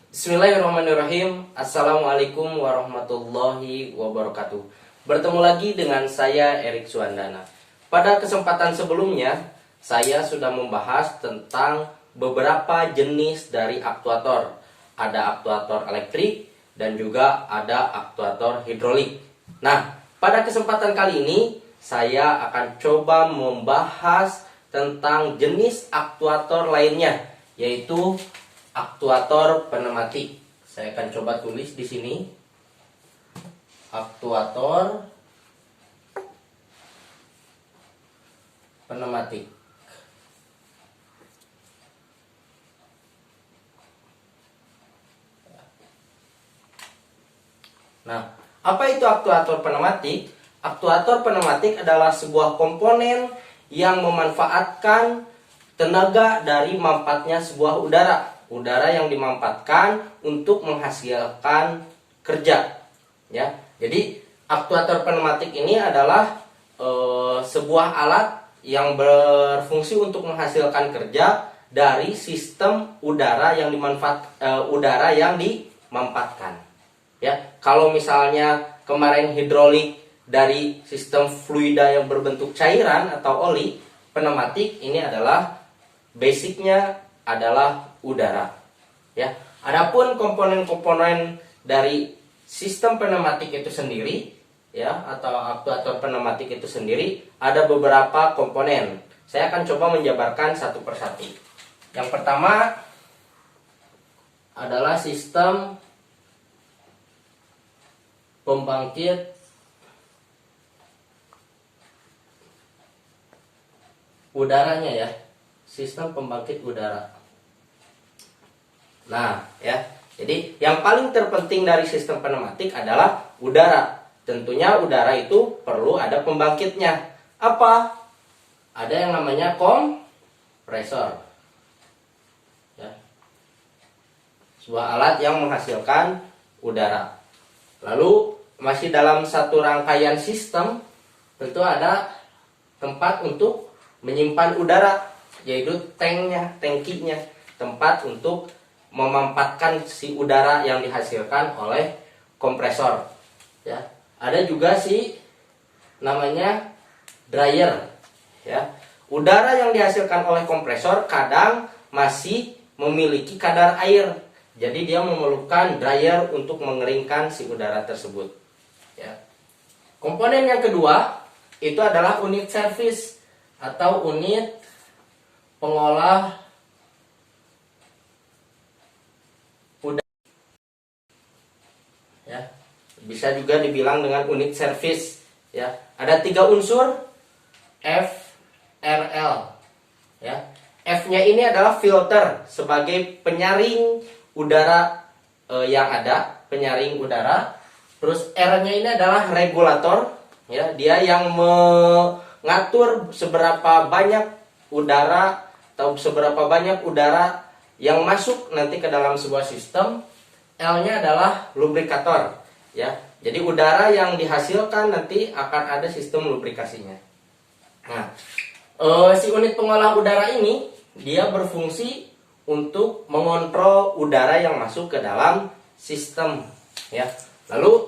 Bismillahirrahmanirrahim. Assalamualaikum warahmatullahi wabarakatuh. Bertemu lagi dengan saya Erik Suandana. Pada kesempatan sebelumnya, saya sudah membahas tentang beberapa jenis dari aktuator. Ada aktuator elektrik dan juga ada aktuator hidrolik. Nah, pada kesempatan kali ini saya akan coba membahas tentang jenis aktuator lainnya, yaitu aktuator pneumatik. Saya akan coba tulis di sini. Aktuator pneumatik. Nah, apa itu aktuator pneumatik? Aktuator pneumatik adalah sebuah komponen yang memanfaatkan tenaga dari mampatnya sebuah udara yang dimampatkan untuk menghasilkan kerja, ya. Jadi aktuator pneumatik ini adalah sebuah alat yang berfungsi untuk menghasilkan kerja dari sistem udara yang dimampatkan, ya. Kalau misalnya kemarin hidrolik dari sistem fluida yang berbentuk cairan atau oli, pneumatik ini adalah basicnya adalah udara, ya. Adapun komponen-komponen dari sistem pneumatik itu sendiri, ya, atau aktuator pneumatik itu sendiri ada beberapa komponen. Saya akan coba menjabarkan satu persatu. Yang pertama adalah sistem pembangkit udaranya, ya. Sistem pembangkit udara. Nah, ya. Jadi yang paling terpenting dari sistem pneumatik adalah udara. Tentunya udara itu perlu ada pembangkitnya. Apa? Ada yang namanya kompresor. Ya. Sebuah alat yang menghasilkan udara. Lalu masih dalam satu rangkaian sistem, tentu ada tempat untuk menyimpan udara, yaitu tangkinya, tempat untuk memampatkan si udara yang dihasilkan oleh kompresor, ya. Ada juga namanya dryer, ya. Udara yang dihasilkan oleh kompresor kadang masih memiliki kadar air, jadi dia memerlukan dryer untuk mengeringkan si udara tersebut, ya. Komponen yang kedua itu adalah unit servis atau unit pengolah udara, ya. Bisa juga dibilang dengan unit servis, ya. Ada 3 unsur F, R, L, ya. F-nya ini adalah filter sebagai penyaring udara yang ada, penyaring udara. Terus R-nya ini adalah regulator, ya. Dia yang mengatur seberapa banyak udara atau seberapa banyak udara yang masuk nanti ke dalam sebuah sistem. L-nya adalah lubrikator, ya. Jadi udara yang dihasilkan nanti akan ada sistem lubrikasinya. Nah, si unit pengolah udara ini dia berfungsi untuk mengontrol udara yang masuk ke dalam sistem, ya. Lalu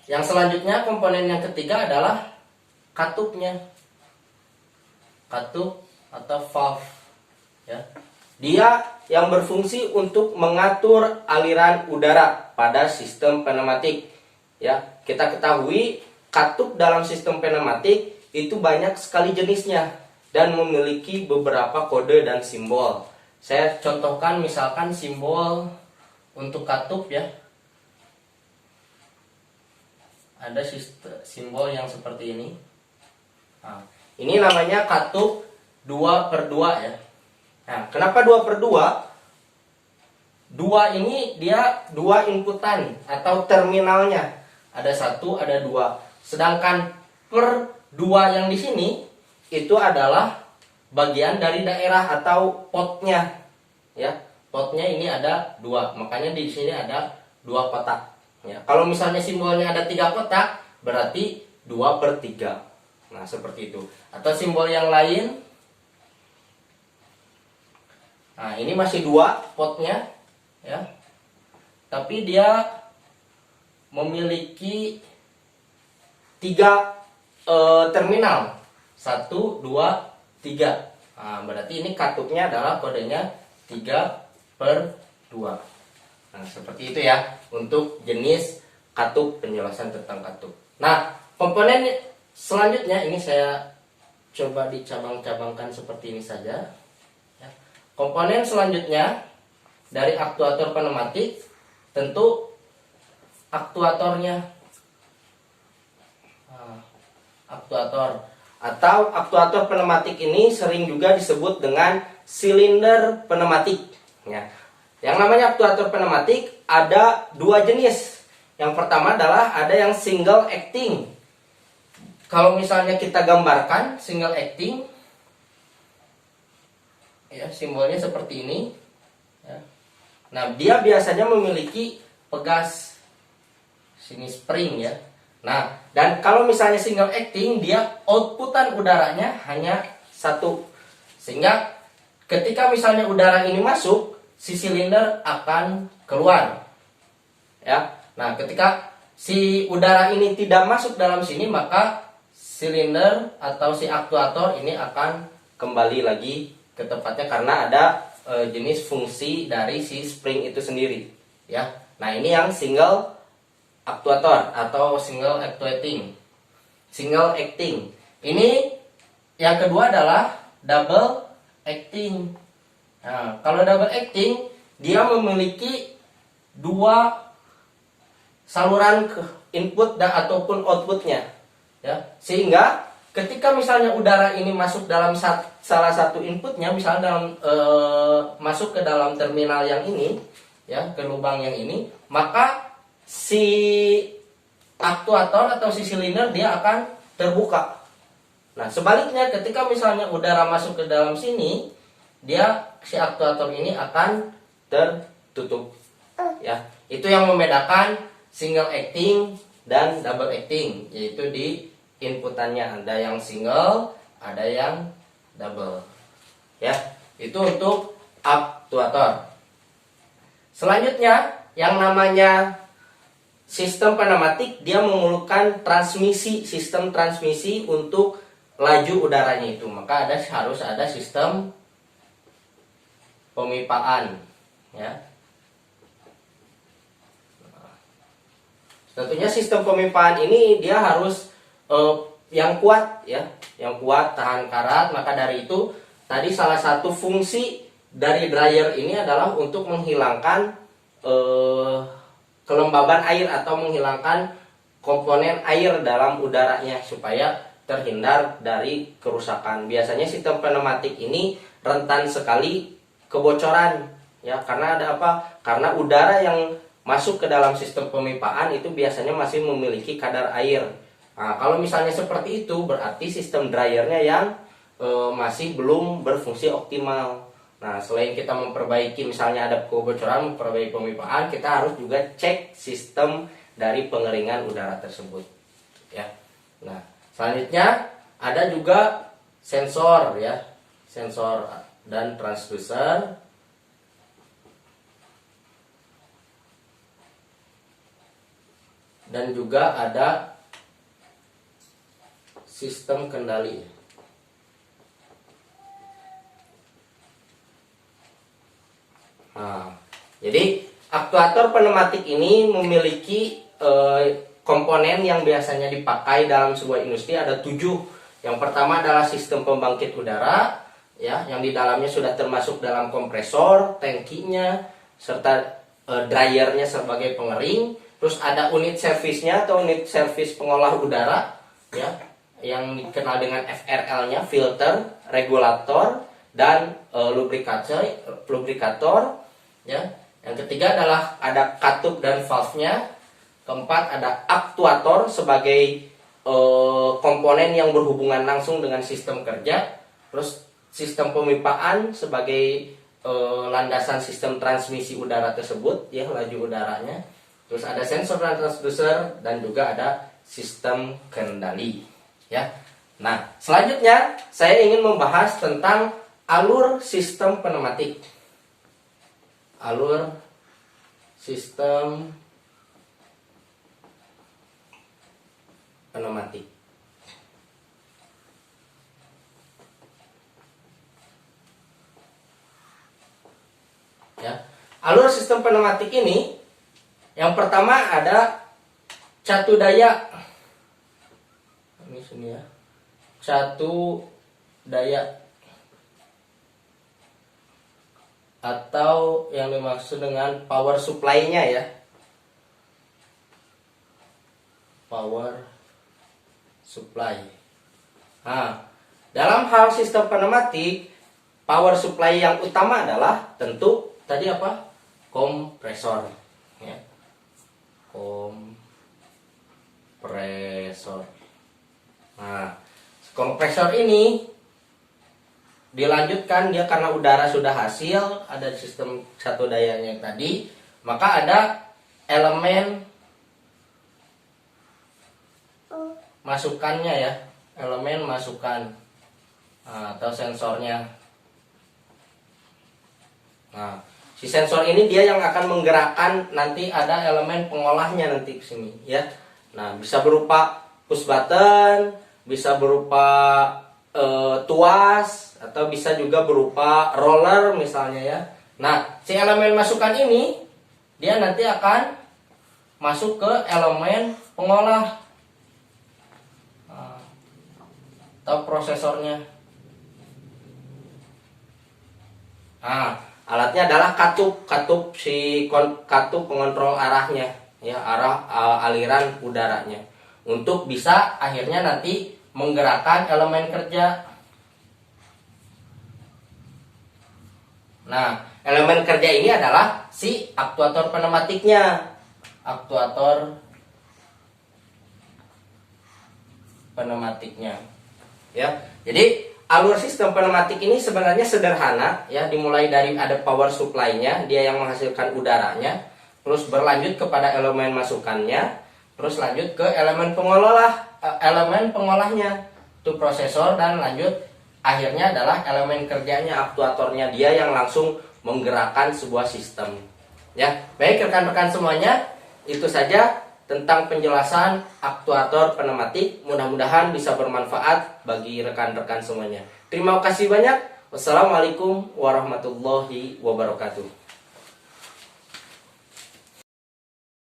yang selanjutnya, komponen yang ketiga adalah katupnya. Katup atau valve, ya. Dia yang berfungsi untuk mengatur aliran udara pada sistem pneumatik, ya. Kita ketahui katup dalam sistem pneumatik itu banyak sekali jenisnya dan memiliki beberapa kode dan simbol. Saya contohkan misalkan simbol untuk katup, ya. Ada simbol yang seperti ini. Nah, ini namanya katup 2/2, ya. Nah, kenapa 2/2? 2 ini dia 2 inputan atau terminalnya. Ada 1, ada 2. Sedangkan per 2 yang di sini itu adalah bagian dari daerah atau potnya, ya. Potnya ini ada 2, makanya di sini ada 2 kotak, ya. Kalau misalnya simbolnya ada 3 kotak, berarti 2/3. Nah, seperti itu. Atau simbol yang lain, Nah, ini masih 2 potnya ya. Tapi dia memiliki 3 terminal. 1, 2, 3. Nah, berarti ini katupnya adalah kodenya 3/2. Nah, seperti itu ya untuk jenis katup, penjelasan tentang katup. Nah, komponen selanjutnya ini saya coba dicabang-cabangkan seperti ini saja. Ya. Komponen selanjutnya dari aktuator pneumatik tentu aktuatornya. Nah, aktuator atau aktuator pneumatik ini sering juga disebut dengan silinder pneumatik. Ya. Yang namanya aktuator pneumatik ada 2 jenis. Yang pertama adalah ada yang single acting. Kalau misalnya kita gambarkan single acting, ya simbolnya seperti ini. Ya. Nah, dia biasanya memiliki pegas, sini spring ya. Nah, dan kalau misalnya single acting, dia outputan udaranya hanya 1. Sehingga ketika misalnya udara ini masuk, si silinder akan keluar. Ya. Nah, ketika si udara ini tidak masuk dalam sini, maka silinder atau si aktuator ini akan kembali lagi ke tempatnya karena ada jenis fungsi dari si spring itu sendiri. Ya. Nah, ini yang single aktuator atau single actuating. Single acting. Ini yang kedua adalah double acting. Nah, kalau double acting dia memiliki 2 saluran ke input dan ataupun outputnya, ya. Sehingga ketika misalnya udara ini masuk dalam salah satu inputnya, misalnya dalam masuk ke dalam terminal yang ini, ya, ke lubang yang ini, maka si aktuator atau si silinder dia akan terbuka. Nah, sebaliknya ketika misalnya udara masuk ke dalam sini, dia si aktuator ini akan tertutup. Ya, itu yang membedakan single acting dan double acting, yaitu di inputannya ada yang single, ada yang double. Ya, itu untuk aktuator. Selanjutnya yang namanya sistem pneumatik, dia memerlukan sistem transmisi untuk laju udaranya itu. Maka harus ada sistem pemipaan, ya. Tentunya sistem pemipaan ini dia harus yang kuat, ya, yang kuat, tahan karat. Maka dari itu tadi salah satu fungsi dari dryer ini adalah untuk menghilangkan kelembaban air atau menghilangkan komponen air dalam udaranya supaya terhindar dari kerusakan. Biasanya sistem pneumatik ini rentan sekali kebocoran, ya, karena ada apa? Karena udara yang masuk ke dalam sistem pemipaan itu biasanya masih memiliki kadar air. Nah, kalau misalnya seperti itu berarti sistem dryernya yang masih belum berfungsi optimal. Nah, selain kita memperbaiki misalnya ada kebocoran, memperbaiki pemipaan, kita harus juga cek sistem dari pengeringan udara tersebut, ya. Nah, selanjutnya ada juga sensor, ya, sensor dan transducer. Dan juga ada sistem kendali. Nah, jadi aktuator pneumatik ini memiliki komponen yang biasanya dipakai dalam sebuah industri ada 7. Yang pertama adalah sistem pembangkit udara, ya, yang di dalamnya sudah termasuk dalam kompresor, tangkinya, serta dryernya sebagai pengering. Terus ada unit servisnya atau unit servis pengolah udara, ya, yang dikenal dengan FRL-nya, filter, regulator, dan lubrikator, ya. Yang ketiga adalah ada katup dan valve-nya. Keempat ada aktuator sebagai komponen yang berhubungan langsung dengan sistem kerja. Terus sistem pemipaan sebagai landasan sistem transmisi udara tersebut, ya, laju udaranya. Terus ada sensor dan transducer dan juga ada sistem kendali, ya. Nah, selanjutnya saya ingin membahas tentang alur sistem pneumatik. alur sistem pneumatik. Ya, alur sistem pneumatik ini yang pertama ada catu daya. Ini sini ya. Catu daya atau yang dimaksud dengan power supply-nya ya. Power supply. Nah, dalam hal sistem pneumatik, power supply yang utama adalah tentu tadi apa? Kompresor. Ya. Kompresor. Nah, kompresor ini dilanjutkan dia karena udara sudah hasil, ada sistem satu dayanya yang tadi, maka ada elemen masukannya ya, elemen masukan atau sensornya. Nah, si sensor ini dia yang akan menggerakkan, nanti ada elemen pengolahnya nanti ke sini ya. Nah, bisa berupa push button, bisa berupa tuas, atau bisa juga berupa roller misalnya ya. Nah, si elemen masukan ini dia nanti akan masuk ke elemen pengolah atau prosesornya. Nah, alatnya adalah katup katup pengontrol arahnya ya, arah aliran udaranya untuk bisa akhirnya nanti menggerakkan elemen kerja. Nah, elemen kerja ini adalah si aktuator pneumatiknya. Aktuator pneumatiknya. Ya. Jadi alur sistem pneumatik ini sebenarnya sederhana ya, dimulai dari ada power supply-nya, dia yang menghasilkan udaranya, terus berlanjut kepada elemen masukannya, terus lanjut ke elemen pengolahnya, itu prosesor, dan lanjut akhirnya adalah elemen kerjanya, aktuatornya, dia yang langsung menggerakkan sebuah sistem. Ya, baik rekan-rekan semuanya, itu saja tentang penjelasan aktuator pneumatik. Mudah-mudahan bisa bermanfaat bagi rekan-rekan semuanya. Terima kasih banyak. Wassalamualaikum warahmatullahi wabarakatuh.